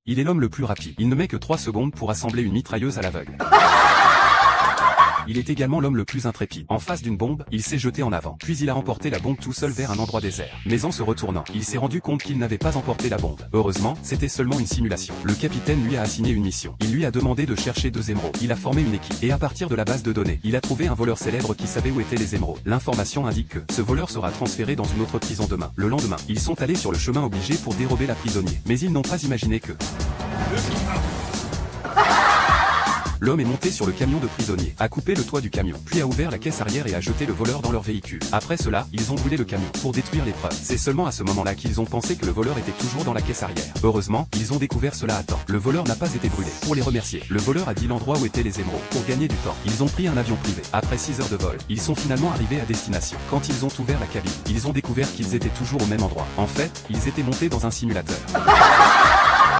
Il est l'homme le plus rapide. Il ne met que 3 secondes pour assembler une mitrailleuse à l'aveugle. Il est également l'homme le plus intrépide. En face d'une bombe, il s'est jeté en avant. Puis il a emporté la bombe tout seul vers un endroit désert. Mais en se retournant, il s'est rendu compte qu'il n'avait pas emporté la bombe. Heureusement, c'était seulement une simulation. Le capitaine lui a assigné une mission. Il lui a demandé de chercher 2 émeraudes. Il a formé une équipe. Et à partir de la base de données, il a trouvé un voleur célèbre qui savait où étaient les émeraudes. L'information indique que ce voleur sera transféré dans une autre prison demain. Le lendemain, ils sont allés sur le chemin obligé pour dérober la prisonnier. Mais ils n'ont pas imaginé que... L'homme est monté sur le camion de prisonniers, a coupé le toit du camion, puis a ouvert la caisse arrière et a jeté le voleur dans leur véhicule. Après cela, ils ont brûlé le camion pour détruire les preuves. C'est seulement à ce moment-là qu'ils ont pensé que le voleur était toujours dans la caisse arrière. Heureusement, ils ont découvert cela à temps. Le voleur n'a pas été brûlé. Pour les remercier, le voleur a dit l'endroit où étaient les émeraudes. Pour gagner du temps, ils ont pris un avion privé. Après 6 heures de vol, ils sont finalement arrivés à destination. Quand ils ont ouvert la cabine, ils ont découvert qu'ils étaient toujours au même endroit. En fait, ils étaient montés dans un simulateur.